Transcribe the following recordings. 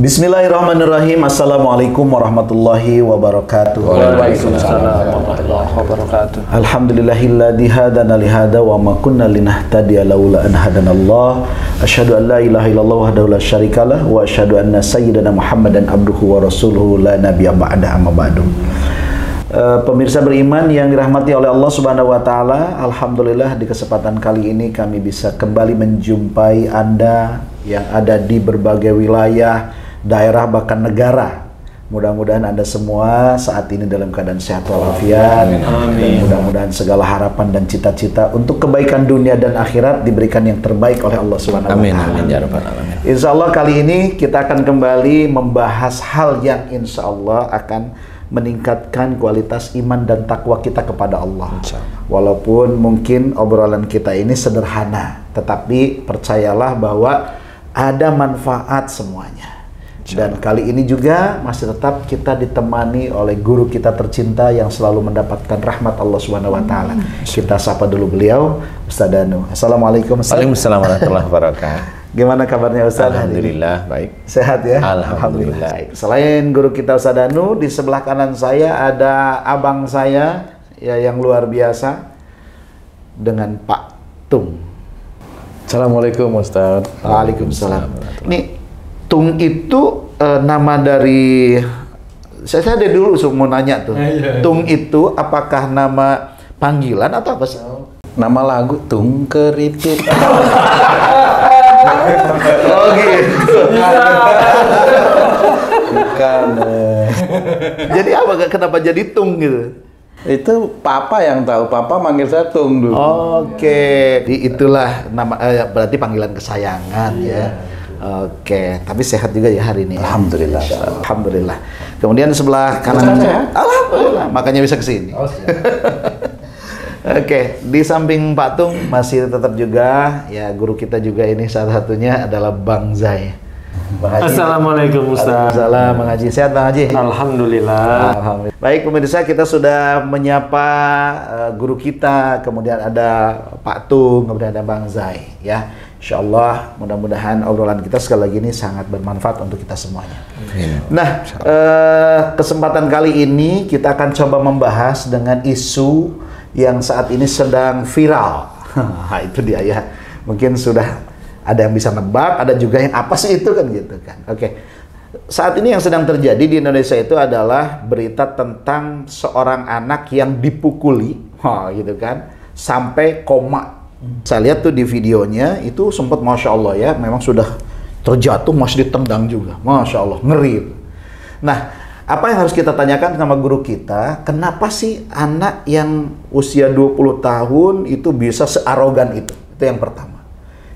Bismillahirrahmanirrahim. Assalamualaikum warahmatullahi wabarakatuh. Waalaikumsalam warahmatullahi wabarakatuh. Alhamdulillahilladzi hadana li hada wa ma kunna linahtadiya laula an hadanallah. Asyhadu an la ilaha illallah wahdahu la syarikalah wa asyhadu anna sayyidana Muhammadan abduhu wa rasuluhu la nabiyya ba'da amma ba'du. Pemirsa beriman yang dirahmati oleh Allah Subhanahu wa taala, alhamdulillah di kesempatan kali ini kami bisa kembali menjumpai Anda yang ada di berbagai wilayah, daerah, bahkan negara. Mudah-mudahan Anda semua saat ini dalam keadaan sehat walafiat. Dan mudah-mudahan segala harapan dan cita-cita untuk kebaikan dunia dan akhirat diberikan yang terbaik oleh Allah Subhanahu wa taala. Amin ya rabbal alamin. Insyaallah kali ini kita akan kembali membahas hal yang insyaallah akan meningkatkan kualitas iman dan takwa kita kepada Allah. Walaupun mungkin obrolan kita ini sederhana, tetapi percayalah bahwa ada manfaat semuanya. Dan kali ini juga masih tetap kita ditemani oleh guru kita tercinta yang selalu mendapatkan rahmat Allah Subhanahu wa taala. Kita sapa dulu beliau, Ustaz Danu. Assalamualaikum. Waalaikumsalam warahmatullahi wabarakatuh. Gimana kabarnya Ustaz? Alhamdulillah baik. Sehat ya? Alhamdulillah. Selain guru kita Ustaz Danu, di sebelah kanan saya ada abang saya ya yang luar biasa dengan Pak Tung. Assalamualaikum Ustaz. Waalaikumsalam. Ini Tung itu nama dari saya ada dulu mau nanya tuh. Tung itu apakah nama panggilan atau apa sih? Nama lagu Tung Keripit. Oh gitu. Bukan. Jadi apa? Kenapa jadi Tung gitu? Itu Papa yang tahu. Papa manggil saya Tung dulu. Oke. Itulah nama berarti panggilan kesayangan ya. Oke. Tapi sehat juga ya hari ini. Alhamdulillah. Alhamdulillah. Kemudian sebelah kanan. Alhamdulillah. Makanya bisa kesini. Oke, di samping Pak Tung masih tetap juga ya guru kita juga ini salah satunya adalah Bang Zai. Bang Haji. Assalamualaikum Ustaz. Waalaikumsalam Bang Haji. Sehat Bang Haji? Alhamdulillah. Alhamdulillah. Baik pemirsa, kita sudah menyapa guru kita, kemudian ada Pak Tung, kemudian ada Bang Zai ya. Insyaallah mudah-mudahan obrolan kita sekali lagi ini sangat bermanfaat untuk kita semuanya. Nah, kesempatan kali ini kita akan coba membahas dengan isu yang saat ini sedang viral. Nah, itu dia ya. Mungkin sudah ada yang bisa nebak, ada juga yang apa sih itu kan gitu kan. Oke. Saat ini yang sedang terjadi di Indonesia itu adalah berita tentang seorang anak yang dipukuli, gitu kan, sampai koma. Saya lihat tuh di videonya itu sempat Masya Allah ya, memang sudah terjatuh masih ditendang juga. Masya Allah, ngeri. Nah, apa yang harus kita tanyakan sama guru kita, kenapa sih anak yang usia 20 tahun itu bisa searogan itu? Itu yang pertama.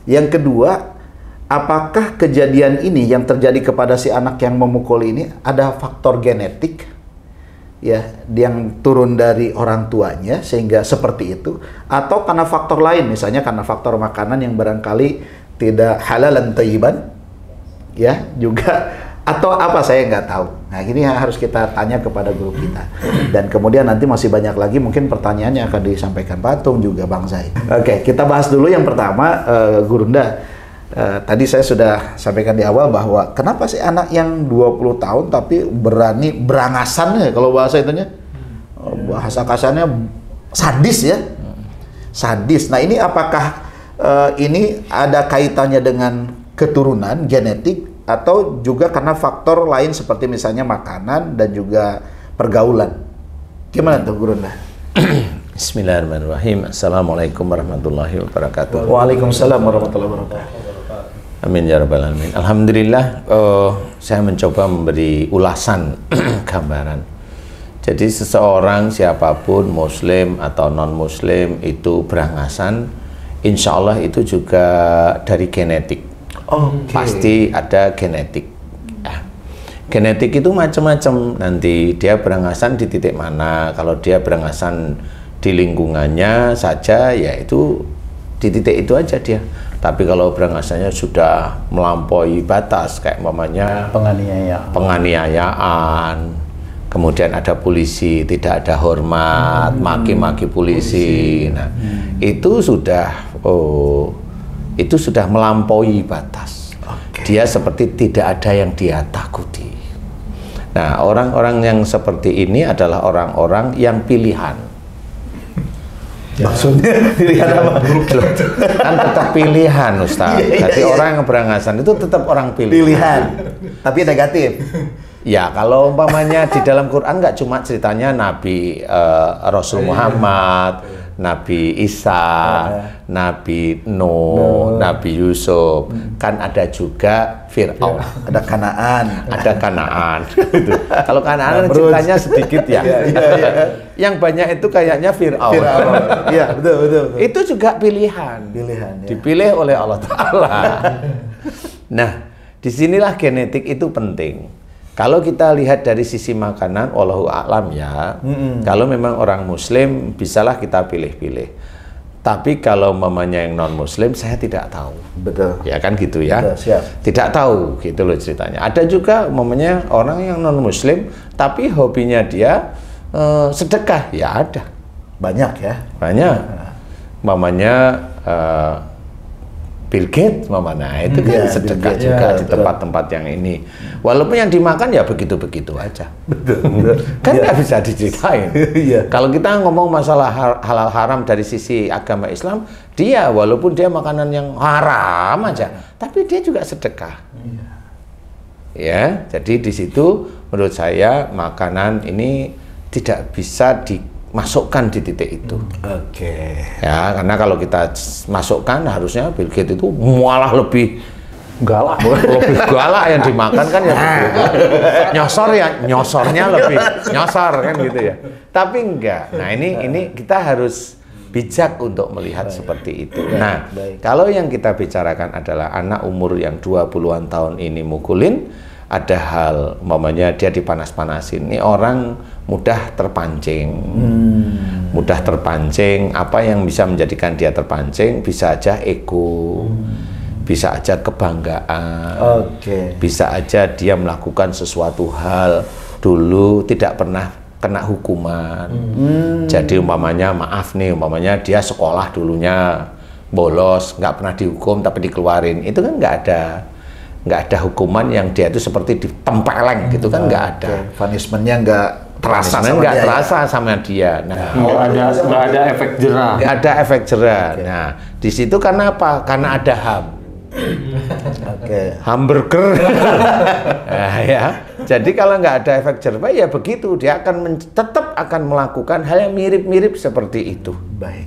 Yang kedua, apakah kejadian ini yang terjadi kepada si anak yang memukul ini ada faktor genetik ya yang turun dari orang tuanya sehingga seperti itu, atau karena faktor lain, misalnya karena faktor makanan yang barangkali tidak halalan thayyiban ya juga, atau apa saya nggak tahu. Nah ini yang harus kita tanya kepada guru kita. Dan kemudian nanti masih banyak lagi mungkin pertanyaannya akan disampaikan Pak Tung juga Bang Zai. Oke, kita bahas dulu yang pertama, Gurunda. Tadi saya sudah sampaikan di awal bahwa kenapa sih anak yang 20 tahun tapi berani berangasan ya kalau bahasa itunya. Bahasa kasarnya sadis ya. Sadis. Nah ini apakah ini ada kaitannya dengan keturunan, genetik, atau juga karena faktor lain seperti misalnya makanan dan juga pergaulan. Gimana tuh Gurunda? Bismillahirrahmanirrahim. Assalamualaikum warahmatullahi wabarakatuh. Waalaikumsalam warahmatullahi wabarakatuh. Amin ya rabbal alamin. Alhamdulillah saya mencoba memberi ulasan gambaran. Jadi seseorang siapapun muslim atau non muslim itu berangasan, insya Allah itu juga dari genetik. Pasti ada genetik. Genetik itu macam-macam. Nanti dia berangasan di titik mana. Kalau dia berangasan di lingkungannya saja, ya itu di titik itu aja dia. Tapi kalau berangasannya sudah melampaui batas, kayak umpamanya penganiayaan, kemudian ada polisi tidak ada hormat, maki-maki polisi. Nah, itu sudah melampaui batas. Dia seperti tidak ada yang dia takuti. Nah, orang-orang yang seperti ini adalah orang-orang yang pilihan. Maksudnya pilihan apa? Kan tetap pilihan, Ustaz. Jadi orang yang berangasan itu tetap orang Pilihan, tapi negatif. Ya, kalau umpamanya di dalam Quran nggak cuma ceritanya Nabi Rasul Muhammad, Nabi Isa, Nabi Nuh, Nabi Yusuf, kan ada juga Fir'aun, ada Kanaan, gitu. Kalau Kanaan ceritanya sedikit ya. Yang banyak itu kayaknya Fir'aun. Iya, betul. Itu juga pilihan. Ya. Dipilih oleh Allah Ta'ala. Nah, disinilah genetik itu penting. Kalau kita lihat dari sisi makanan, wallahu a'lam ya. Kalau memang orang Muslim, bisalah kita pilih-pilih. Tapi kalau mamanya yang non Muslim, saya tidak tahu. Betul. Ya kan gitu ya. Betul, siap. Tidak tahu gitu loh ceritanya. Ada juga mamanya orang yang non Muslim, tapi hobinya dia sedekah. Ya ada. Banyak ya. Banyak. Mamanya Bill Gates, mamanya itu kan sedekah juga di tempat-tempat yang ini. Walaupun yang dimakan ya begitu-begitu aja. Betul. Kan nggak bisa diceritain. Kalau kita ngomong masalah halal haram dari sisi agama Islam, dia walaupun dia makanan yang haram aja, tapi dia juga sedekah. Ya, jadi di situ menurut saya makanan ini tidak bisa dimasukkan di titik itu. Oke. Ya, karena kalau kita masukkan harusnya Bill Gates itu malah lebih galak, lebih galak yang dimakan kan ya. Nyosor ya, nyosornya lebih nyosor kan gitu ya. Tapi enggak. Nah, ini kita harus bijak untuk melihat seperti itu. Nah, kalau yang kita bicarakan adalah anak umur yang 20-an tahun ini mukulin, ada hal mamanya dia dipanas-panasin. Ini orang mudah terpancing. Mudah terpancing, apa yang bisa menjadikan dia terpancing bisa aja ego. Bisa aja kebanggaan. Bisa aja dia melakukan sesuatu hal dulu tidak pernah kena hukuman. Jadi umpamanya maaf nih, umpamanya dia sekolah dulunya bolos, nggak pernah dihukum tapi dikeluarin, itu kan nggak ada hukuman yang dia itu seperti ditempeleng gitu kan, nggak ada. Punishment-nya nggak terasa sama dia. Nah, nggak ada efek jerah. Nggak ada efek jerah. Nah, di situ karena apa? Karena ada HAM. Hamburger. Nah, ya. Jadi kalau nggak ada efek jerah ya begitu, dia akan tetap akan melakukan hal yang mirip-mirip seperti itu. Baik.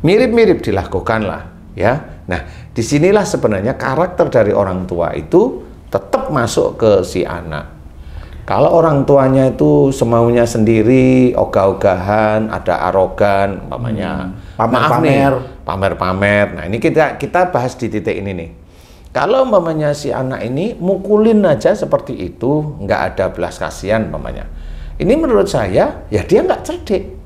Mirip-mirip dilakukan lah, ya. Nah, disinilah sebenarnya karakter dari orang tua itu tetap masuk ke si anak. Kalau orang tuanya itu semaunya sendiri, ogah-ogahan, ada arogan, umpamanya pamer-pamer. Nah, ini kita bahas di titik ini nih. Kalau umpamanya si anak ini mukulin aja seperti itu, nggak ada belas kasihan umpamanya. Ini menurut saya, ya dia nggak cerdik.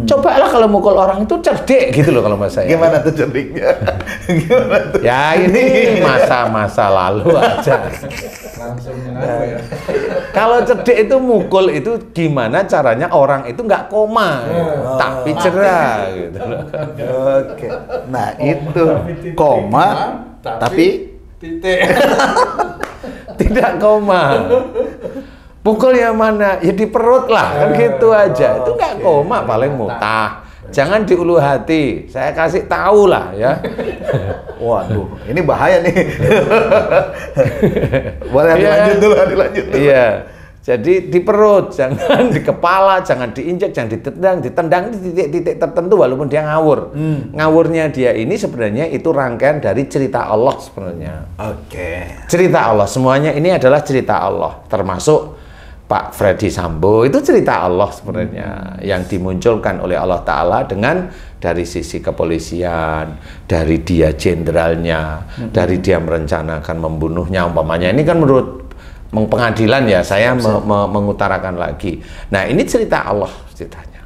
Cobalah kalau mukul orang itu cerdik gitu loh kalau menurut saya. Gimana tuh cerdiknya? Gimana tuh? Ya ini masa-masa lalu aja. Kalau cerdik itu mukul itu gimana caranya orang itu nggak koma, tapi cerah gitu loh. Oke. Nah itu koma tapi tidak koma. Pukul yang mana? Ya di perut lah, kan gitu aja. Itu nggak koma, paling mutah. Jangan di ulu hati. Saya kasih tahu lah ya. Waduh, ini bahaya nih. Boleh dilanjut dulu, dilanjut dulu. Iya. Jadi di perut, jangan di kepala, jangan diinjak, jangan ditendang di titik-titik tertentu walaupun dia ngawur. Ngawurnya dia ini sebenarnya itu rangkaian dari cerita Allah sebenarnya. Cerita Allah, semuanya ini adalah cerita Allah, termasuk Pak Freddy Sambo itu cerita Allah sebenarnya yang dimunculkan oleh Allah Ta'ala dengan dari sisi kepolisian, dari dia jenderalnya, dari dia merencanakan membunuhnya umpamanya. Ini kan menurut pengadilan ya, saya mengutarakan lagi. Nah ini cerita Allah ceritanya.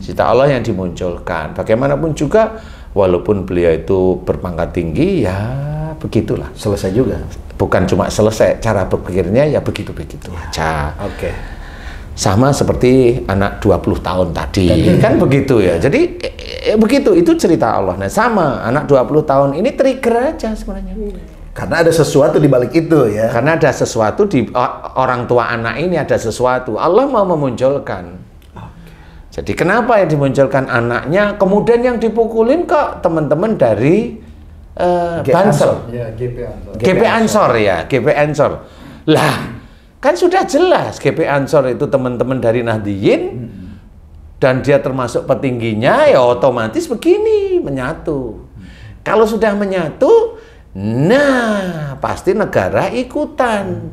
Cerita Allah yang dimunculkan. Bagaimanapun juga walaupun beliau itu berpangkat tinggi ya begitulah. Selesai juga. Bukan cuma selesai, cara berpikirnya ya begitu-begitu aja. Sama seperti anak 20 tahun tadi, kan begitu ya. Jadi begitu, itu cerita Allah. Nah sama, anak 20 tahun ini trigger aja sebenarnya. Karena ada sesuatu di balik itu ya. Karena ada sesuatu di orang tua anak ini, ada sesuatu. Allah mau memunculkan. Jadi kenapa yang dimunculkan anaknya, kemudian yang dipukulin kok teman-teman dari Bansor. Ya, GP Ansor. GP Ansor ya, GP Ansor. Lah, kan sudah jelas GP Ansor itu teman-teman dari Nahdliyin dan dia termasuk petingginya, ya otomatis begini menyatu. Kalau sudah menyatu, nah pasti negara ikutan.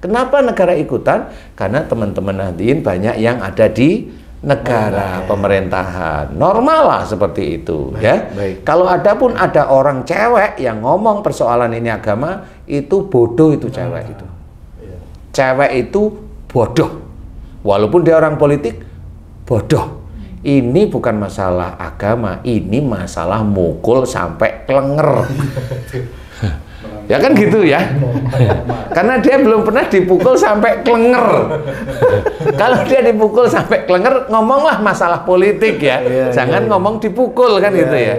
Kenapa negara ikutan? Karena teman-teman Nahdliyin banyak yang ada di negara, pemerintahan. Normal lah seperti itu, ya. Kalau ada orang cewek yang ngomong persoalan ini agama, itu bodoh itu cewek itu. Cewek itu bodoh. Walaupun dia orang politik, bodoh. Ini bukan masalah agama, ini masalah mukul sampai klenger. Ya kan gitu ya. Karena dia belum pernah dipukul sampai klenger. Kalau dia dipukul sampai klenger, ngomonglah masalah politik ya. Jangan ngomong dipukul kan gitu ya.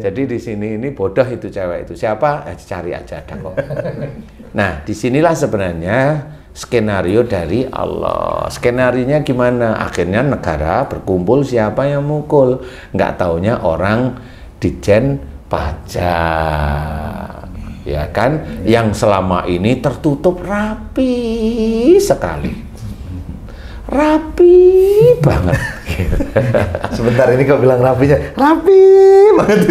Jadi di sini ini bodoh itu cewek itu. Siapa? Cari aja ada kok. Nah, disinilah sebenarnya skenario dari Allah. Skenarionya gimana? Akhirnya negara berkumpul siapa yang mukul. Nggak taunya orang Ditjen Pajak. Ya kan, yang selama ini tertutup rapi sekali, rapi banget. Sebentar ini kau bilang rapinya, rapi banget.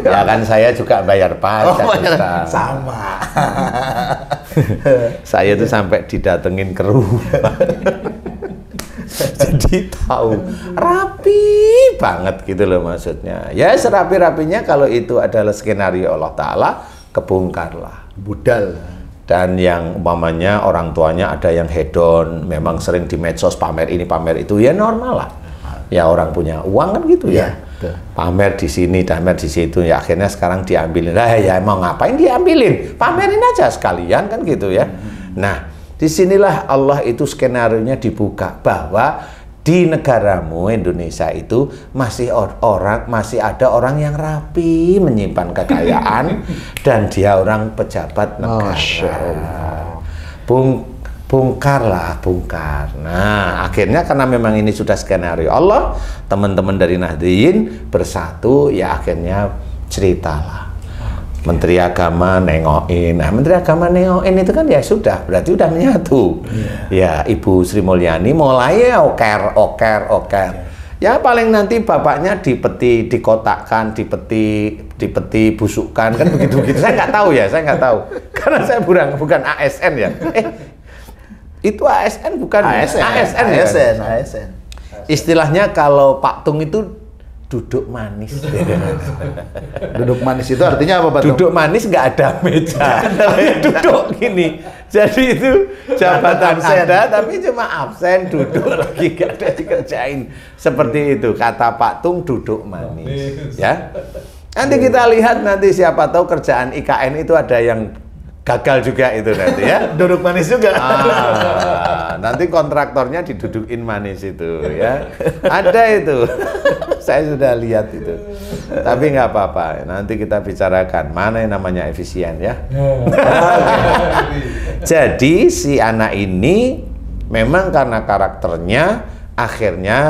Ya kan saya juga bayar pajak. Sama. Saya tuh sampai didatengin ke rumah. Jadi tahu rapi banget gitu loh maksudnya. Ya serapi-rapinya kalau itu adalah skenario Allah Ta'ala, kebongkarlah. Budal. Dan yang umpamanya orang tuanya ada yang hedon, memang sering di medsos pamer ini pamer itu, ya normal lah. Ya orang punya uang kan gitu ya. Pamer di sini, pamer di situ, ya akhirnya sekarang diambilin. Lah ya mau ngapain diambilin? Pamerin aja sekalian kan gitu ya. Nah, disinilah Allah itu skenarionya dibuka bahwa di negaramu Indonesia itu masih ada orang yang rapi menyimpan kekayaan dan dia orang pejabat negara. Bongkar. Nah, akhirnya karena memang ini sudah skenario Allah, teman-teman dari Nahdliyin bersatu, ya akhirnya ceritalah. Menteri Agama nengokin. Nah, Menteri Agama nengokin itu kan ya sudah, berarti udah menyatu. Ya, Ibu Sri Mulyani mulai oker. Ya paling nanti bapaknya dipeti, dikotakkan, dipeti busukkan kan begitu-begitu. Saya nggak tahu ya, saya nggak tahu. Karena saya bukan ASN ya. Itu ASN bukan ASN ya? ASN. Istilahnya kalau Pak Tung itu duduk manis. Duduk manis itu artinya apa, Pak? Duduk manis nggak ada meja. Duduk gini. Jadi itu jabatan ada, tapi cuma absen, duduk lagi nggak ada dikerjain. Seperti itu kata Pak Tung, duduk manis. Ya. Nanti kita lihat nanti siapa tahu kerjaan IKN itu ada yang gagal juga itu nanti ya. Duduk manis juga. Nanti kontraktornya didudukin manis itu ya. Ada itu. Saya sudah lihat itu. Tapi nggak apa-apa. Nanti kita bicarakan mana yang namanya efisien ya. Jadi si anak ini memang karena karakternya akhirnya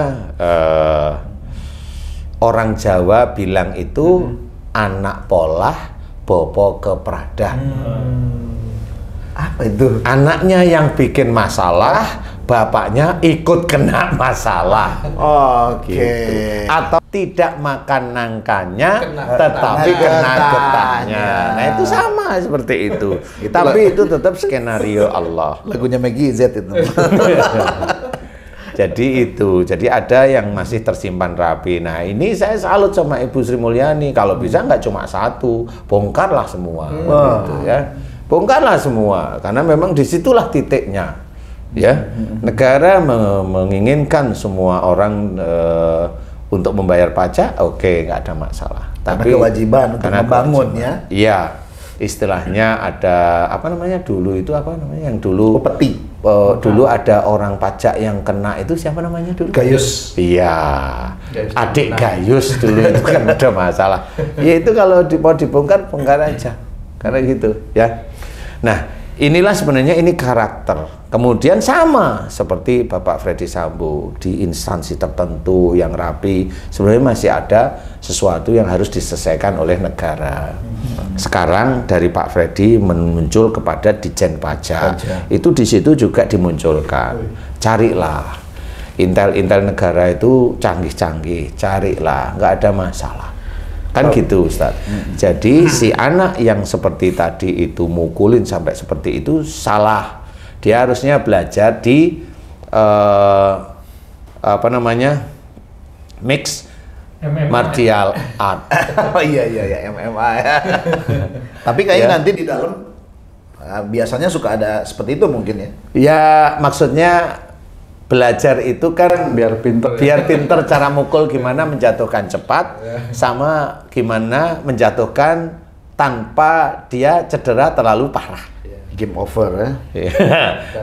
orang Jawa bilang itu anak polah bopo kepradan. Apa itu? Anaknya yang bikin masalah, bapaknya ikut kena masalah. Oke. Gitu. Atau tidak makan nangkanya, tetapi kena getahnya. Nah itu sama seperti itu. Tapi itu tetap skenario Allah. Lagunya Maggie Z itu. Jadi ada yang masih tersimpan rapi. Nah ini saya salut sama Ibu Sri Mulyani. Kalau bisa nggak cuma satu, bongkarlah semua, gitu ya. Bongkarlah semua, karena memang disitulah titiknya, ya. Negara menginginkan semua orang untuk membayar pajak, oke, nggak ada masalah. Tapi kewajiban untuk membangun ya. Iya, istilahnya ada apa namanya dulu itu apa namanya yang dulu peti. Dulu ada orang pajak yang kena itu siapa namanya dulu? Gayus. Iya, adik Gayus dulu itu kan ada masalah. Ya itu kalau mau dibongkar, bongkar aja. karena gitu ya. Nah, inilah sebenarnya ini karakter. Kemudian sama seperti Bapak Freddy Sambo di instansi tertentu yang rapi, sebenarnya masih ada sesuatu yang harus diselesaikan oleh negara. Sekarang dari Pak Freddy muncul kepada Ditjen Pajak, itu di situ juga dimunculkan. Carilah intel-intel negara itu canggih-canggih, carilah, nggak ada masalah. Kan gitu Ustaz. Jadi si anak yang seperti tadi itu mukulin sampai seperti itu salah. Dia harusnya belajar di apa namanya, mix martial art. Oh iya MMA ya. Tapi kayaknya nanti di dalam biasanya suka ada seperti itu mungkin ya. Ya maksudnya belajar itu kan Biar pinter. biar pinter cara mukul, gimana menjatuhkan cepat, sama gimana menjatuhkan tanpa dia cedera terlalu parah. Game over ya.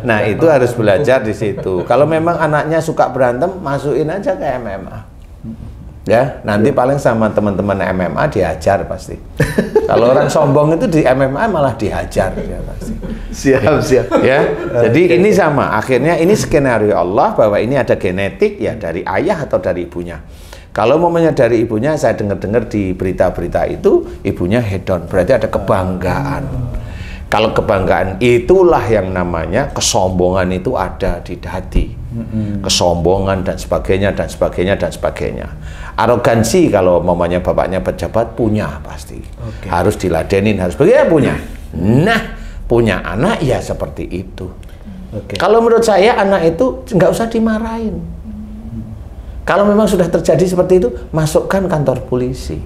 Nah itu harus belajar di situ. Kalau memang anaknya suka berantem, masukin aja ke MMA. Ya, nanti paling sama teman-teman MMA dihajar pasti. Kalau orang sombong itu di MMA malah dihajar ya pasti. Siap. Ya, jadi ini sama. Akhirnya ini skenario Allah bahwa ini ada genetik ya dari ayah atau dari ibunya. Kalau momennya dari ibunya, saya dengar-dengar di berita-berita itu ibunya hedon, berarti ada kebanggaan. Kalau kebanggaan itulah yang namanya kesombongan itu ada di hati. Kesombongan dan sebagainya dan sebagainya dan sebagainya. Arogansi kalau mamanya bapaknya pejabat punya pasti. Harus diladenin, harus bagaimana punya. Nah, punya anak ya seperti itu. Kalau menurut saya anak itu nggak usah dimarahin. Kalau memang sudah terjadi seperti itu, masukkan kantor polisi.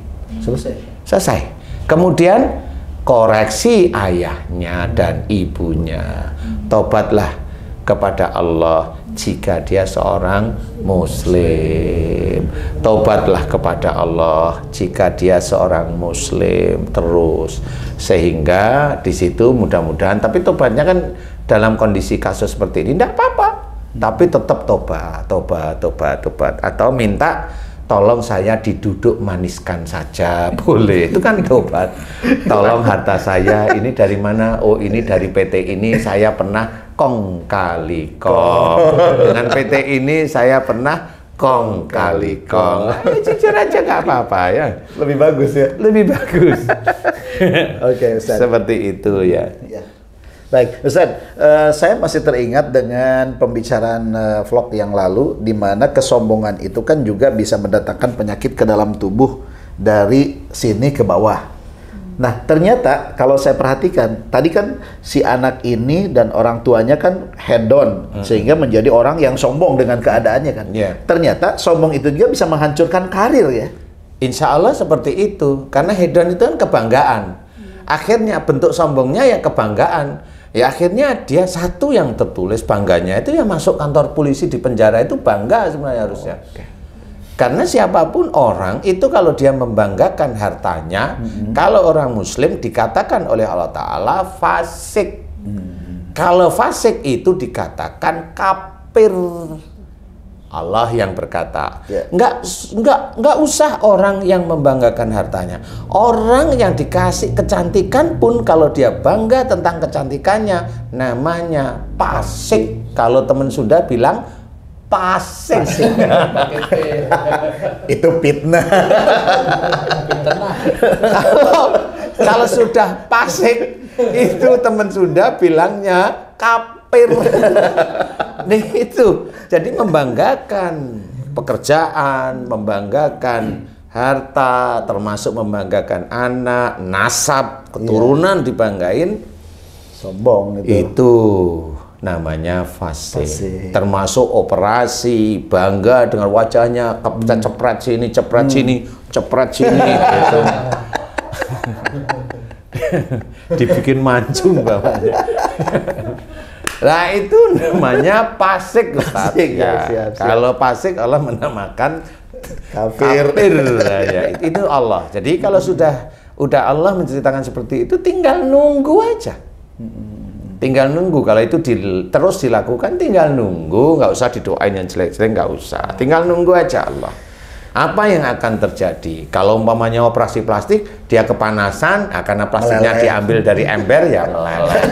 Selesai. Kemudian koreksi ayahnya dan ibunya. Tobatlah kepada Allah jika dia seorang muslim. Tobatlah kepada Allah jika dia seorang muslim terus. Sehingga di situ mudah-mudahan, tapi tobatnya kan dalam kondisi kasus seperti ini tidak apa-apa. Tapi tetap tobat. Atau minta tolong saya diduduk maniskan saja, boleh. Itu kan tobat. Tolong harta saya ini dari mana? Oh ini dari PT ini saya pernah kong kali kong. Dengan PT ini saya pernah kong kali kong. Jujur aja nggak apa-apa ya. Lebih bagus ya. Lebih bagus. Oke, Ustaz. Seperti itu ya. Baik, Ustaz, saya masih teringat dengan pembicaraan vlog yang lalu, di mana kesombongan itu kan juga bisa mendatangkan penyakit ke dalam tubuh dari sini ke bawah. Nah, ternyata kalau saya perhatikan, tadi kan si anak ini dan orang tuanya kan head on, sehingga menjadi orang yang sombong dengan keadaannya kan. Ternyata sombong itu juga bisa menghancurkan karir ya. Insya Allah seperti itu, karena hedon itu kan kebanggaan. Akhirnya bentuk sombongnya ya kebanggaan. Ya akhirnya dia satu yang tertulis bangganya itu ya masuk kantor polisi di penjara, itu bangga sebenarnya harusnya. Karena siapapun orang itu kalau dia membanggakan hartanya, kalau orang muslim dikatakan oleh Allah Ta'ala fasik. Kalau fasik itu dikatakan kafir. Allah yang berkata, nggak usah orang yang membanggakan hartanya. Orang yang dikasih kecantikan pun kalau dia bangga tentang kecantikannya, namanya pasik. Kalau teman Sunda bilang pasik. Itu fitnah. Kalau sudah pasik, itu teman Sunda bilangnya kafir. Nih itu, jadi membanggakan pekerjaan, membanggakan harta, termasuk membanggakan anak, nasab, keturunan dibanggain, sombong itu. Itu namanya fasik. Termasuk operasi, bangga dengan wajahnya, cepret sini, cepret sini, cepret sini, gitu. Dibikin mancung bapaknya. Nah itu namanya fasik, Ustaz. Ya. Kalau fasik Allah menamakan kafir. Ya, itu Allah. Jadi kalau sudah Allah menceritakan seperti itu, tinggal nunggu aja. Tinggal nunggu. Kalau itu terus dilakukan, tinggal nunggu. Nggak usah didoain yang jelek-jelek, nggak usah. Tinggal nunggu aja Allah. Apa yang akan terjadi? Kalau umpamanya operasi plastik, dia kepanasan, karena plastiknya Meleleh. diambil dari ember, ya meleleh.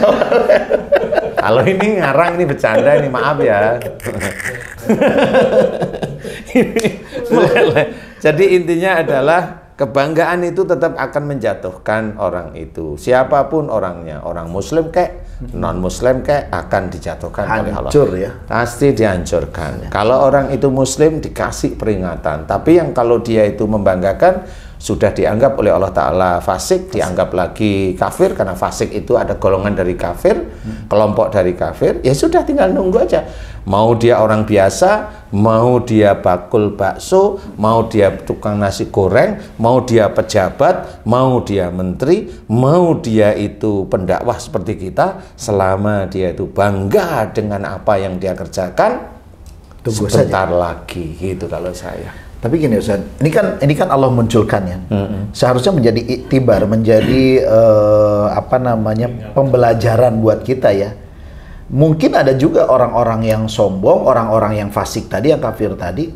Kalau ini ngarang, ini bercanda, ini maaf ya. Ini meleleh. Jadi intinya adalah kebanggaan itu tetap akan menjatuhkan orang itu. Siapapun orangnya, orang muslim kek, non-muslim kek, akan dijatuhkan oleh Allah. Hancur ya. Pasti dihancurkan. Kalau orang itu muslim dikasih peringatan. Tapi yang kalau dia itu membanggakan, sudah dianggap oleh Allah Ta'ala fasik, dianggap lagi kafir, karena fasik itu ada golongan dari kafir, kelompok dari kafir, ya sudah tinggal nunggu aja. Mau dia orang biasa, mau dia bakul bakso, mau dia tukang nasi goreng, mau dia pejabat, mau dia menteri, mau dia itu pendakwah seperti kita, selama dia itu bangga dengan apa yang dia kerjakan, Tunggu sebentar lagi, gitu kalau saya. Tapi gini Ustaz, ini kan Allah munculkan ya. Seharusnya menjadi iktibar, menjadi pembelajaran buat kita ya. Mungkin ada juga orang-orang yang sombong, orang-orang yang fasik tadi, yang kafir tadi,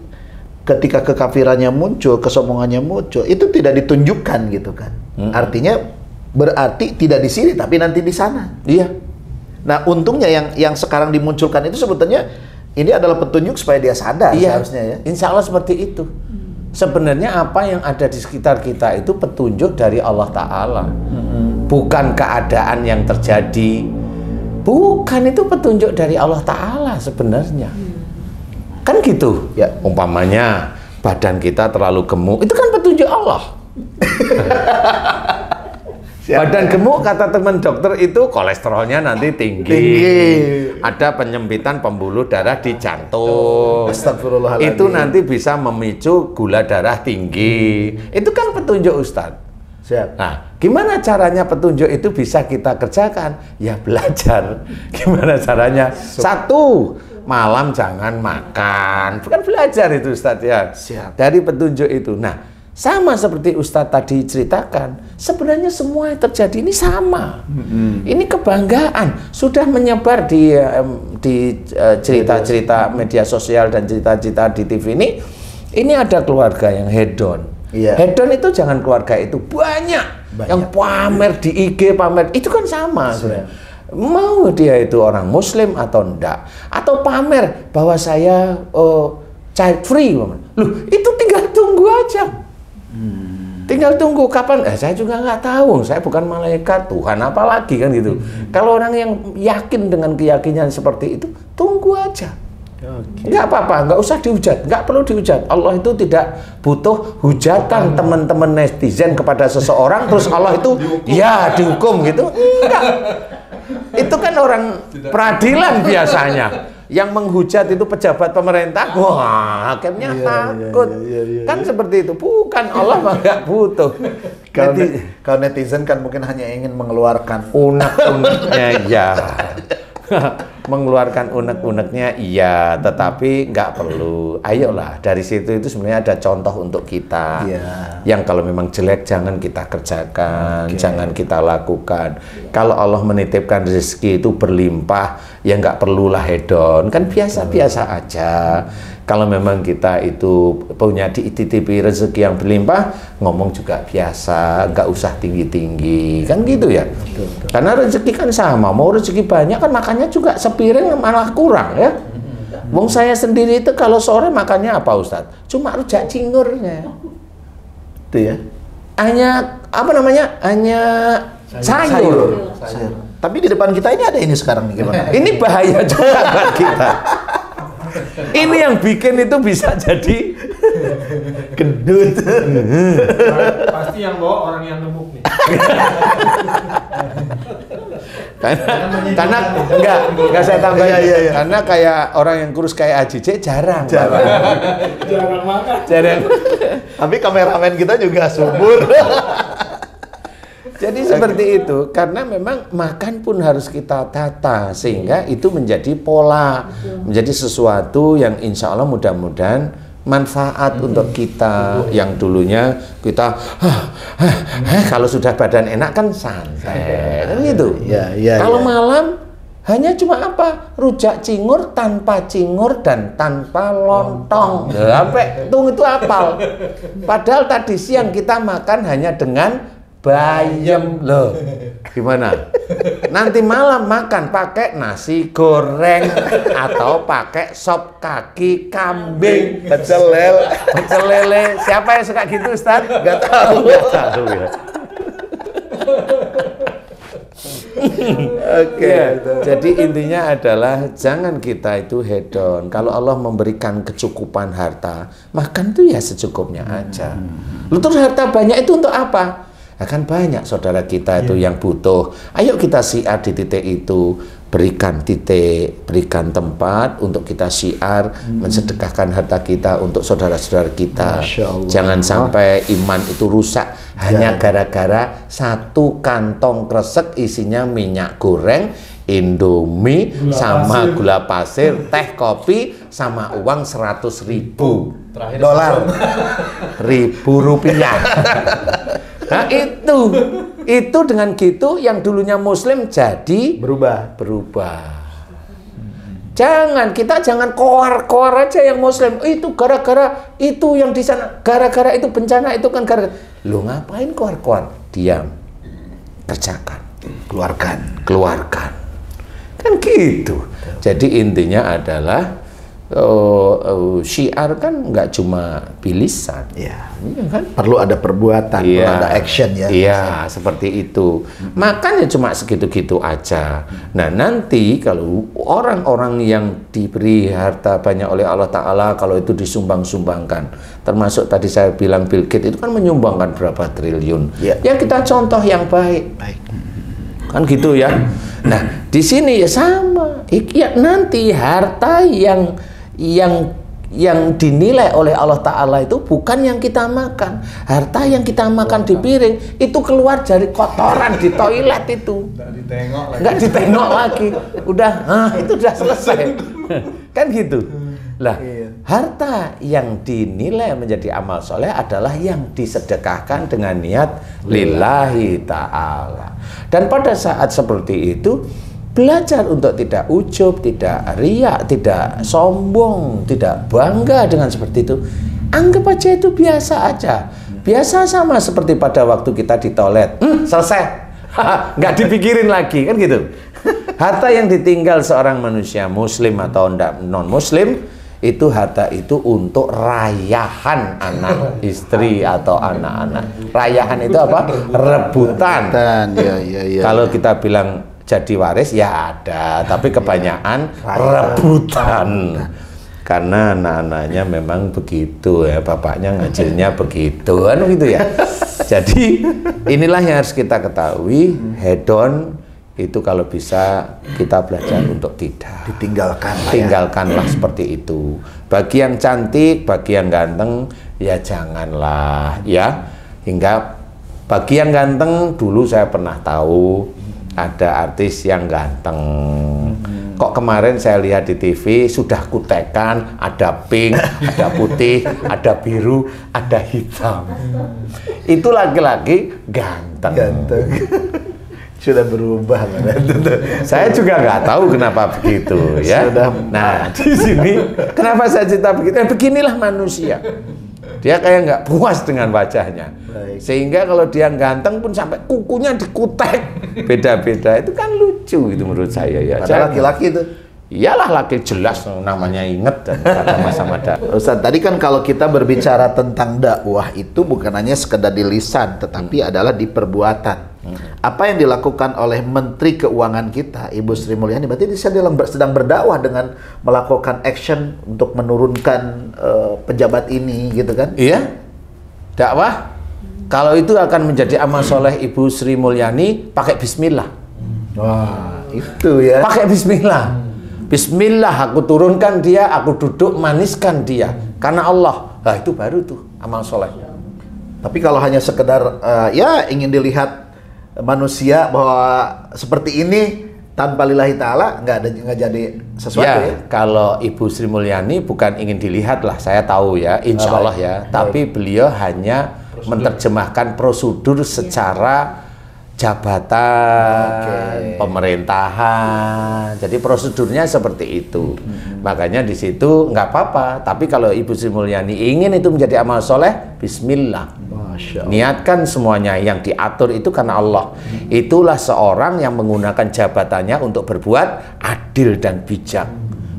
ketika kekafirannya muncul, kesombongannya muncul, itu tidak ditunjukkan gitu kan. Artinya berarti tidak di sini tapi nanti di sana. Iya. Nah, untungnya yang sekarang dimunculkan itu sebetulnya ini adalah petunjuk supaya dia sadar seharusnya ya. Insya Allah seperti itu. Sebenarnya apa yang ada di sekitar kita itu petunjuk dari Allah Ta'ala. Bukan keadaan yang terjadi. Bukan, itu petunjuk dari Allah Ta'ala sebenarnya. Kan gitu. Ya. Umpamanya badan kita terlalu gemuk, itu kan petunjuk Allah. Badan gemuk, kata teman dokter, itu kolesterolnya nanti tinggi. Ada penyempitan pembuluh darah di jantung. Astagfirullahaladzim. Itu nanti bisa memicu gula darah tinggi. Itu kan petunjuk Ustadz. Siap. Nah, gimana caranya petunjuk itu bisa kita kerjakan? Ya belajar. Gimana caranya? Satu, malam jangan makan. Bukan belajar itu Ustadz ya. Siap. Dari petunjuk itu. Nah, sama seperti Ustadz tadi ceritakan, sebenarnya semua yang terjadi ini sama. Ini kebanggaan sudah menyebar di cerita-cerita media sosial dan cerita-cerita di TV ini. Ini ada keluarga yang hedon. Iya. Hedon itu jangan keluarga itu banyak. Yang pamer di IG, pamer itu kan sama sebenarnya. Mau dia itu orang Muslim atau enggak, atau pamer bahwa saya child free, loh itu tinggal tunggu aja. Tinggal tunggu kapan? Saya juga nggak tahu. Saya bukan malaikat, Tuhan apalagi kan gitu. Kalau orang yang yakin dengan keyakinan seperti itu, tunggu aja. Nggak apa-apa, nggak usah dihujat, nggak perlu dihujat. Allah itu tidak butuh hujatan teman-teman netizen kepada seseorang, terus Allah itu ya dihukum gitu. Enggak. Itu kan orang peradilan biasanya. Yang menghujat itu pejabat pemerintah, wah hakimnya takut. Kan seperti itu. Bukan, Allah mah nggak butuh. Kalau netizen kan mungkin hanya ingin mengeluarkan Unek-uneknya ya. Mengeluarkan unek-uneknya iya, tetapi nggak perlu. Ayolah, dari situ itu sebenarnya ada contoh untuk kita. Yang kalau memang jelek jangan kita kerjakan, jangan kita lakukan. Kalau Allah menitipkan rezeki itu berlimpah, ya nggak perlulah hedon, kan biasa-biasa aja. Kalau memang kita itu punya dititipi rezeki yang berlimpah, ngomong juga biasa, nggak usah tinggi-tinggi, kan gitu ya. Karena rezeki kan sama, mau rezeki banyak kan makannya juga sepiring malah kurang ya. Wong saya sendiri itu kalau sore makannya apa Ustadz? Cuma rujak cingurnya. itu ya. Hanya apa namanya? Hanya sayur. Tapi di depan kita ini ada ini sekarang nih gimana? Ini bahaya juga buat kita. Ini yang bikin itu bisa jadi Gendut. Pasti yang bawa orang yang gemuk nih. karena enggak saya tambahin. Iya. Karena kayak orang yang kurus kayak AJJ jarang. Jarang makan. Jarang. Tapi kameramen kita juga subur. Jadi seperti itu, karena memang makan pun harus kita tata sehingga itu menjadi pola, menjadi sesuatu yang insya Allah mudah-mudahan manfaat untuk kita. Yang dulunya kita kalau sudah badan enak kan santai, kan gitu. Iya. Kalau malam Hanya cuma apa? Rujak cingur tanpa cingur dan tanpa lontong. Sampai tung itu apal. Padahal tadi siang kita makan hanya dengan bayam loh. Gimana? Nanti malam makan pakai nasi goreng atau pakai sop kaki kambing, Pecel lele. pecel lele. Siapa yang suka gitu, Ustaz? Nggak tahu. Nggak tahu ya. Oke. Ya, jadi intinya adalah jangan kita itu hedon. Kalau Allah memberikan kecukupan harta, makan tuh ya secukupnya aja. Lu terus harta banyak itu untuk apa? Akan banyak saudara kita itu yang butuh. Ayo kita syiar di titik itu, berikan titik, berikan tempat untuk kita syiar, mensedekahkan harta kita untuk saudara-saudara kita. Masya Allah. Jangan sampai iman itu rusak hanya gara-gara satu kantong kresek isinya minyak goreng, Indomie, sama gula pasir, teh kopi, sama uang 100.000 Dolar. rupiah. Nah itu dengan gitu yang dulunya Muslim jadi Berubah. Kita jangan koar-koar aja yang Muslim. Itu gara-gara itu yang di sana, gara-gara itu bencana itu kan gara-gara. Lu ngapain koar-koar? Diam, kerjakan, keluarkan. Kan gitu. Jadi intinya adalah syiar kan nggak cuma bilisan, Iya. kan? Perlu ada perbuatan, perlu ada action ya. Iya, seperti itu. Makan ya cuma segitu-gitu aja. Nah, nanti kalau orang-orang yang diberi harta banyak oleh Allah Ta'ala, kalau itu disumbang-sumbangkan, termasuk tadi saya bilang Bill Gates itu kan menyumbangkan berapa triliun. Iya. Ya kita contoh yang baik. Kan gitu ya. Nah, di sini ya sama. Ya, nanti harta yang dinilai oleh Allah Ta'ala itu bukan yang kita makan. Harta yang kita makan di piring itu keluar dari kotoran di toilet itu. Nggak ditengok lagi. Udah, itu udah selesai. Kan gitu. Lah, harta yang dinilai menjadi amal soleh adalah yang disedekahkan dengan niat lillahi ta'ala. Dan pada saat seperti itu, belajar untuk tidak ujub, tidak riak, tidak sombong, tidak bangga dengan seperti itu. Anggap aja itu biasa aja. Biasa sama seperti pada waktu kita di toilet. Selesai. Nggak dipikirin lagi, kan gitu. Harta yang ditinggal seorang manusia muslim atau non-muslim, itu harta itu untuk rayahan anak istri atau anak-anak. Rayahan itu apa? Rebutan. Ya. Kalau kita bilang jadi waris ya ada, tapi kebanyakan rebutan. Karena anak-anaknya memang begitu ya, bapaknya ngajilnya begitu, kan gitu ya. Jadi inilah yang harus kita ketahui, hedon itu kalau bisa kita belajar untuk tidak tinggalkanlah seperti itu. Bagi yang cantik, bagi yang ganteng ya janganlah ya. Hingga bagi yang ganteng, dulu saya pernah tahu ada artis yang ganteng. Kok kemarin saya lihat di TV sudah kutekan, ada pink, ada putih, ada biru, ada hitam. Itu laki-laki ganteng. Sudah berubah. Saya juga nggak tahu kenapa begitu ya. Nah, di sini kenapa saya cerita begitu? Beginilah manusia. Dia kayak nggak puas dengan wajahnya. Sehingga kalau dia ganteng pun sampai kukunya dikutek. Beda-beda. Itu kan lucu gitu menurut saya ya. Padahal laki-laki itu. Iyalah laki jelas namanya inget dan sama-sama dakwah. Ustaz, tadi kan kalau kita berbicara tentang dakwah itu bukan hanya sekedar di lisan, tetapi adalah di perbuatan. Apa yang dilakukan oleh Menteri Keuangan kita, Ibu Sri Mulyani, berarti dia sedang berdakwah dengan melakukan action untuk menurunkan pejabat ini, gitu kan? Iya, dakwah. Kalau itu akan menjadi amal soleh Ibu Sri Mulyani, pakai Bismillah. Wah, itu ya. Pakai Bismillah. Bismillah, aku turunkan dia, aku duduk maniskan dia. Karena Allah. Nah, itu baru tuh amal soleh. Tapi kalau hanya sekedar ya ingin dilihat manusia bahwa seperti ini tanpa lillahi ta'ala nggak jadi sesuatu ya. Kalau Ibu Sri Mulyani bukan ingin dilihat lah, saya tahu ya, insya Allah ya. Tapi beliau hanya menerjemahkan prosedur secara jabatan, pemerintahan. Jadi prosedurnya seperti itu. Makanya di situ nggak apa-apa. Tapi kalau Ibu Sri Mulyani ingin itu menjadi amal soleh, Bismillah. Masya Allah. Niatkan semuanya, yang diatur itu karena Allah. Itulah seorang yang menggunakan jabatannya untuk berbuat adil dan bijak.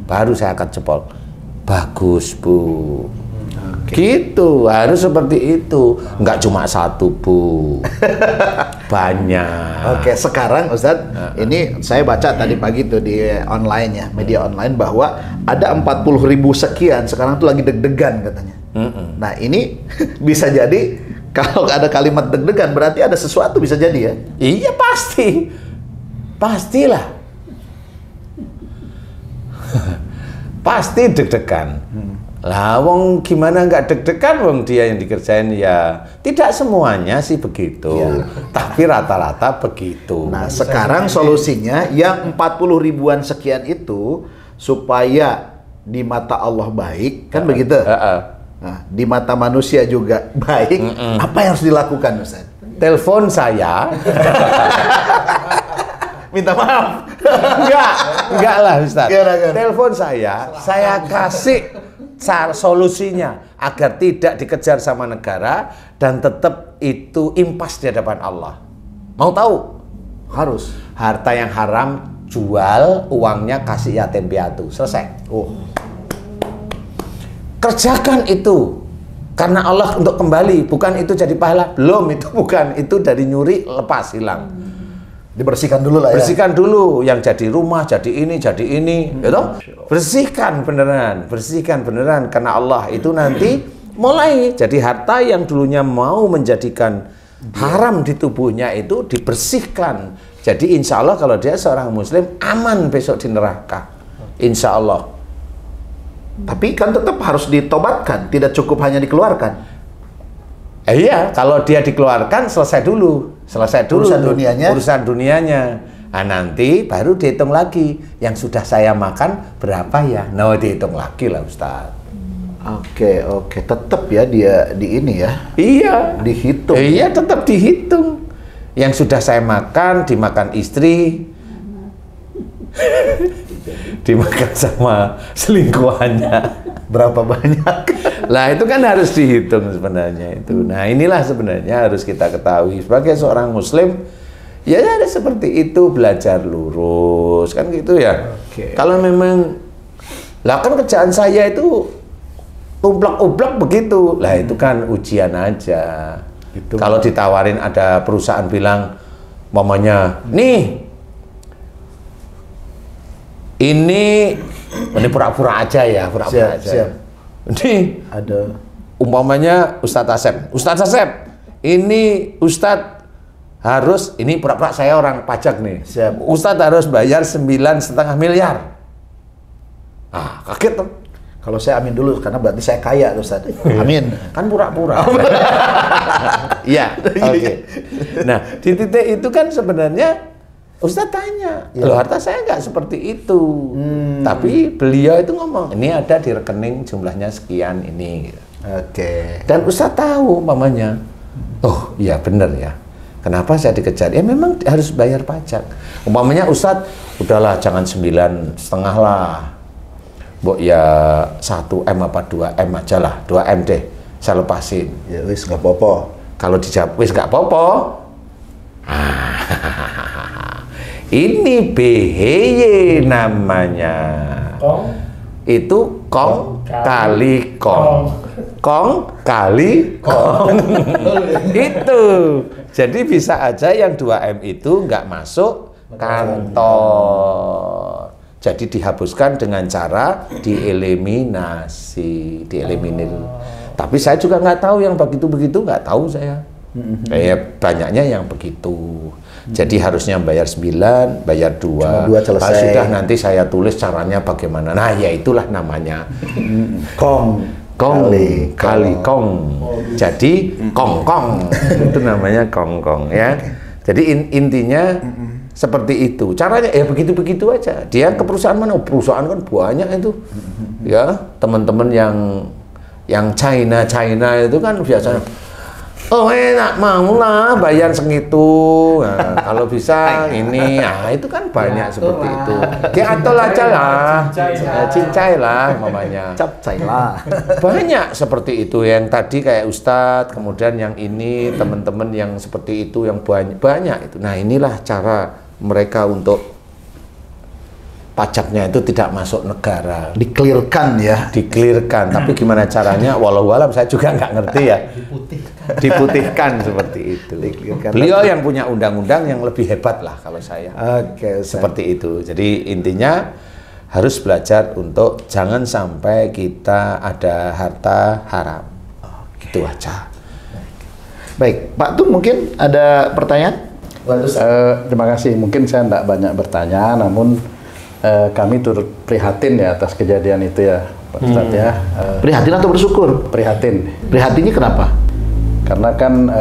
Baru saya akan jempol. Bagus, Bu. Gitu, harus seperti itu. Nggak cuma satu, Bu. Banyak. Oke, sekarang Ustadz, ini saya baca tadi pagi tuh di online ya, media online, bahwa ada 40.000 sekian sekarang tuh lagi deg-degan katanya. Nah ini bisa jadi kalau ada kalimat deg-degan berarti ada sesuatu bisa jadi ya? Iya pasti, pastilah. Pasti deg-degan. Lah wong gimana nggak deg-degan, wong dia yang dikerjain ya. Tidak semuanya sih begitu, tapi rata-rata begitu. Nah sekarang solusinya yang 40 ribuan sekian itu supaya di mata Allah baik, kan begitu? Nah, di mata manusia juga baik. Apa yang harus dilakukan, Ustaz? Telepon saya. Minta maaf. Enggak lah Ustaz. Gimana? Telepon saya kasih solusinya agar tidak dikejar sama negara dan tetap itu impas di hadapan Allah. Mau tahu? Harus. Harta yang haram jual, uangnya kasih yatim piatu. Selesai. Kerjakan itu karena Allah untuk kembali, bukan itu jadi pahala. Belum, itu bukan, itu dari nyuri lepas hilang. Dibersihkan dulu lah ya. Bersihkan dulu, yang jadi rumah, jadi ini, gitu. Bersihkan beneran karena Allah itu nanti mulai jadi harta yang dulunya mau menjadikan haram di tubuhnya itu dibersihkan. Jadi insya Allah kalau dia seorang muslim aman besok di neraka. Insya Allah. Tapi kan tetap harus ditobatkan, tidak cukup hanya dikeluarkan. Iya, kalau dia dikeluarkan selesai dulu urusan dunianya. Nah, nanti baru dihitung lagi yang sudah saya makan berapa ya. Nah, dihitung lagi lah Ustaz. Oke, tetap ya dia di ini ya. Iya, dihitung. Iya, tetap dihitung. Yang sudah saya makan dimakan istri, dimakan sama selingkuhannya. Berapa banyak? Lah itu kan harus dihitung sebenarnya itu. Nah inilah sebenarnya harus kita ketahui sebagai seorang muslim, ya ada seperti itu, belajar lurus kan gitu ya. Kalau memang, lah kan kerjaan saya itu umplak-umplak begitu, lah itu kan ujian aja. Kalau ditawarin ada perusahaan bilang, mamanya, ini pura-pura aja ya, pura-pura aja. Siap. Ini ada umpamanya Ustadz Asep, ini Ustadz harus, ini pura-pura saya orang pajak nih. Siap. Ustadz harus bayar 9,5 miliar. Ah, kaget tuh. Kalau saya amin dulu karena berarti saya kaya Ustadz. Amin. Kan pura-pura. Iya. Oke. Nah, di titik itu kan sebenarnya Ustadz tanya, loh harta saya nggak seperti itu. Tapi beliau itu ngomong, ini ada di rekening jumlahnya sekian ini. Dan Ustadz tahu mamanya, oh iya bener ya. Kenapa saya dikejar? Ya memang harus bayar pajak. Umpamanya Ustadz, udahlah jangan 9,5 lah. Mbok ya 1M apa 2M aja lah, 2M deh, saya lepasin. Ya wis nggak popo. Kalau dijawab wis nggak popo. Ini BHY namanya. Itu kong kali kong. Kong kali kong. Itu. Jadi bisa aja yang 2M itu nggak masuk kantor. Jadi dihapuskan dengan cara dieliminasi, dieliminir. Tapi saya juga nggak tahu yang begitu-begitu, nggak tahu saya. Banyaknya yang begitu. Jadi harusnya bayar 9, bayar 2. Kalau sudah nanti saya tulis caranya bagaimana. Nah, ya itulah namanya. Kong kali kong. Jadi kong. Itu namanya kong ya. Jadi intinya seperti itu. Caranya ya begitu-begitu aja. Dia ke perusahaan mana? Perusahaan kan banyak itu. Ya, teman-teman yang China itu kan biasanya Oh enak, mau lah bayar segitu. Nah, kalau bisa ini, nah itu kan banyak seperti itu. Diatur aja lah, cincai lah mamanya. Capcai lah. Banyak seperti itu yang tadi kayak Ustadz, kemudian yang ini teman-teman yang seperti itu yang banyak itu. Nah inilah cara mereka untuk pajaknya itu tidak masuk negara. Dikelirkan ya. Dikelirkan, tapi gimana caranya? Walau saya juga nggak ngerti ya. Diputihkan seperti itu. Beliau yang punya undang-undang yang lebih hebat lah kalau saya. Oke, seperti itu. Jadi intinya harus belajar untuk jangan sampai kita ada harta haram. Itu aja. Baik, Pak Tung mungkin ada pertanyaan? Terima kasih. Mungkin saya tidak banyak bertanya, namun kami turut prihatin ya atas kejadian itu ya, Pak Ustadz ya. Prihatin atau bersyukur? Prihatin. Prihatinnya kenapa? Karena kan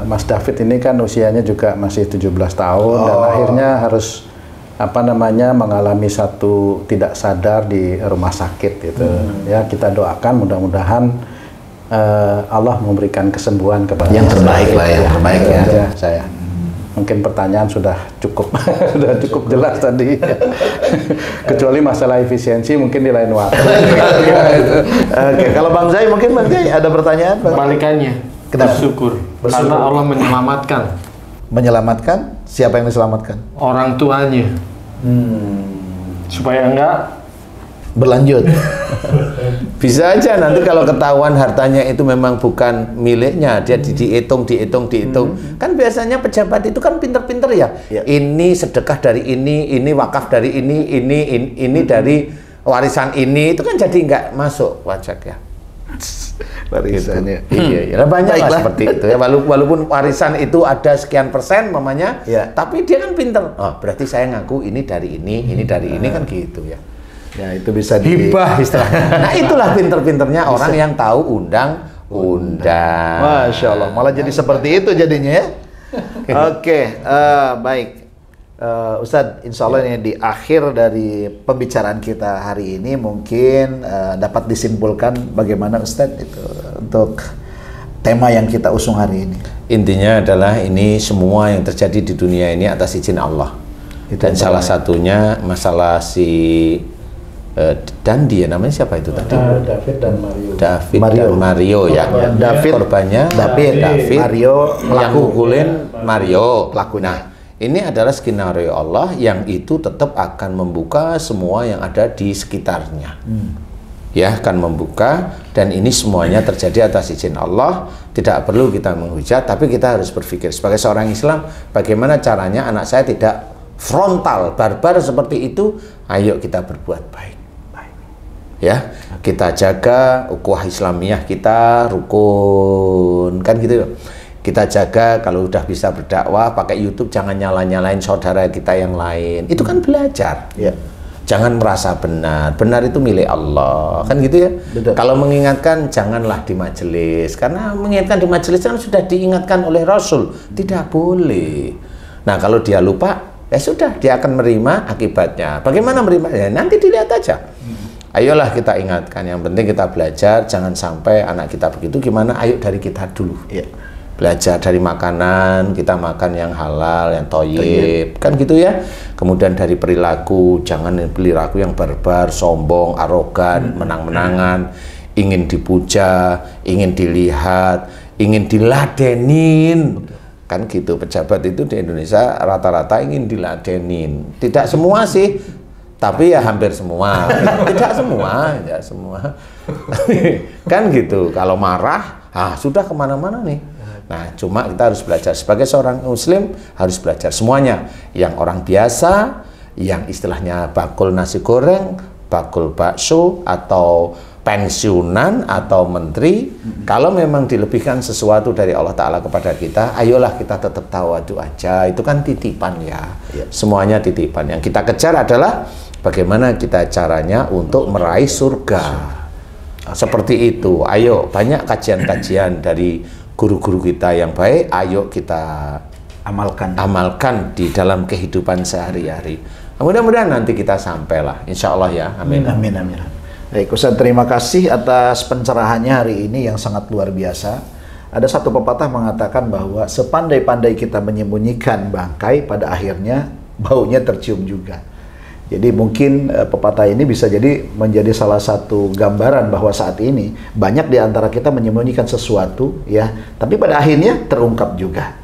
Mas David ini kan usianya juga masih 17 tahun dan akhirnya harus mengalami satu tidak sadar di rumah sakit gitu. Ya kita doakan mudah-mudahan Allah memberikan kesembuhan kepada yang terbaik lah ya, terbaik ya. Saya. Mungkin pertanyaan sudah cukup sudah cukup jelas tadi. Kecuali masalah efisiensi mungkin di lain waktu. Oke, kalau Bang Zai mungkin Bang Zai ada pertanyaan? Kebalikannya. Bersyukur. Karena Allah menyelamatkan. Menyelamatkan? Siapa yang diselamatkan? Orang tuanya. Supaya enggak berlanjut. Bisa aja nanti kalau ketahuan hartanya itu memang bukan miliknya, dia dihitung. Kan biasanya pejabat itu kan pinter-pinter ya. Ini sedekah dari ini wakaf dari ini dari warisan ini, itu kan jadi nggak masuk pajak ya. Warisannya. Iya, banyak lah seperti itu ya. Walaupun warisan itu ada sekian persen mamanya, tapi dia kan pinter. Oh, berarti saya ngaku ini dari ini dari ini kan gitu ya. Ya itu bisa hibah istilahnya. Nah itulah pinter-pinternya orang yang tahu undang-undang. Masya Allah, malah jadi seperti itu jadinya ya. Oke, baik. Ustadz, insya Allah ini di akhir dari pembicaraan kita hari ini mungkin dapat disimpulkan bagaimana Ustadz itu untuk tema yang kita usung hari ini. Intinya adalah ini semua yang terjadi di dunia ini atas izin Allah. Dan salah satunya masalah Dandi ya, namanya siapa itu tadi? David dan Mario. Dan Mario ya. David korbannya David Mario yang mukulin Mario pelakunya. Nah, ini adalah skenario Allah yang itu tetap akan membuka semua yang ada di sekitarnya. Ya, akan membuka, dan ini semuanya terjadi atas izin Allah. Tidak perlu kita menghujat, tapi kita harus berpikir sebagai seorang Islam, bagaimana caranya anak saya tidak frontal, barbar seperti itu. Ayo kita berbuat baik. Ya, kita jaga ukhuwah Islamiyah kita, rukun, kan gitu. Kita jaga kalau udah bisa berdakwah pakai YouTube, jangan nyalain saudara kita yang lain. Itu kan belajar. Ya. Jangan merasa benar itu milik Allah, kan gitu ya. Betul. Kalau mengingatkan janganlah di majelis, karena mengingatkan di majelis kan sudah diingatkan oleh Rasul, tidak boleh. Nah kalau dia lupa, ya sudah, dia akan menerima akibatnya. Bagaimana menerima? Ya nanti dilihat aja. Ayolah kita ingatkan, yang penting kita belajar, jangan sampai anak kita begitu. Gimana? Ayo dari kita dulu. Ya. Belajar dari makanan, kita makan yang halal, yang thayyib, kan gitu ya. Kemudian dari perilaku, jangan perilaku yang barbar, sombong, arogan, menang-menangan, ingin dipuja, ingin dilihat, ingin diladenin. Kan gitu, pejabat itu di Indonesia rata-rata ingin diladenin. Tidak semua sih, tapi ya hampir semua. Tidak semua, ya semua. Kan gitu, kalau marah, sudah kemana-mana nih. Nah, cuma kita harus belajar. Sebagai seorang muslim, harus belajar semuanya. Yang orang biasa, yang istilahnya bakul nasi goreng, bakul bakso, atau pensiunan, atau menteri, kalau memang dilebihkan sesuatu dari Allah Ta'ala kepada kita, ayolah kita tetap tawadu aja. Itu kan titipan ya. Semuanya titipan. Yang kita kejar adalah bagaimana kita caranya untuk meraih surga. Seperti itu. Ayo, banyak kajian-kajian dari guru-guru kita yang baik, ayo kita amalkan di dalam kehidupan sehari-hari. Mudah-mudahan nanti kita sampailah, insya Allah ya. Amin. Amin, amin. Baik, Ustaz, terima kasih atas pencerahannya hari ini yang sangat luar biasa. Ada satu pepatah mengatakan bahwa sepandai-pandai kita menyembunyikan bangkai, pada akhirnya baunya tercium juga. Jadi mungkin pepatah ini bisa jadi menjadi salah satu gambaran bahwa saat ini banyak di antara kita menyembunyikan sesuatu, ya, tapi pada akhirnya terungkap juga.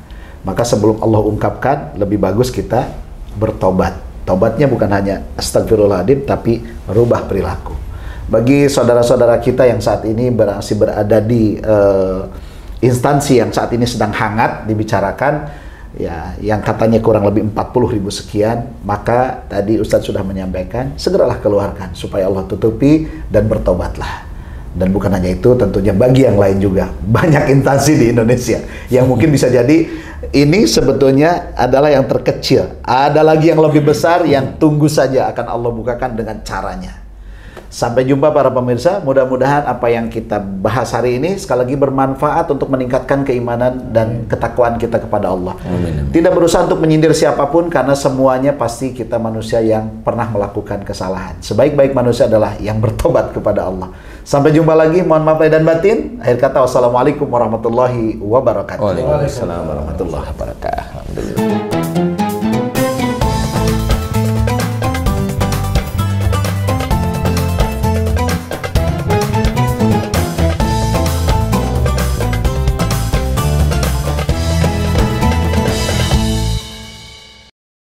Maka sebelum Allah ungkapkan, lebih bagus kita bertobat. Tobatnya bukan hanya astagfirullahaladzim, tapi merubah perilaku. Bagi saudara-saudara kita yang saat ini masih berada di instansi yang saat ini sedang hangat dibicarakan, ya, yang katanya kurang lebih 40.000 sekian, maka tadi Ustadz sudah menyampaikan, segeralah keluarkan supaya Allah tutupi dan bertobatlah. Dan bukan hanya itu, tentunya bagi yang lain juga, banyak instansi di Indonesia yang mungkin bisa jadi ini sebetulnya adalah yang terkecil. Ada lagi yang lebih besar yang tunggu saja akan Allah bukakan dengan caranya. Sampai jumpa para pemirsa, mudah-mudahan apa yang kita bahas hari ini sekali lagi bermanfaat untuk meningkatkan keimanan dan ketakwaan kita kepada Allah. Amin. Tidak berusaha untuk menyindir siapapun, karena semuanya pasti kita manusia yang pernah melakukan kesalahan. Sebaik-baik manusia adalah yang bertobat kepada Allah. Sampai jumpa lagi, mohon maaf lahir dan batin. Akhir kata, wassalamualaikum warahmatullahi wabarakatuh. Waalaikumsalam warahmatullahi wabarakatuh. Alhamdulillah.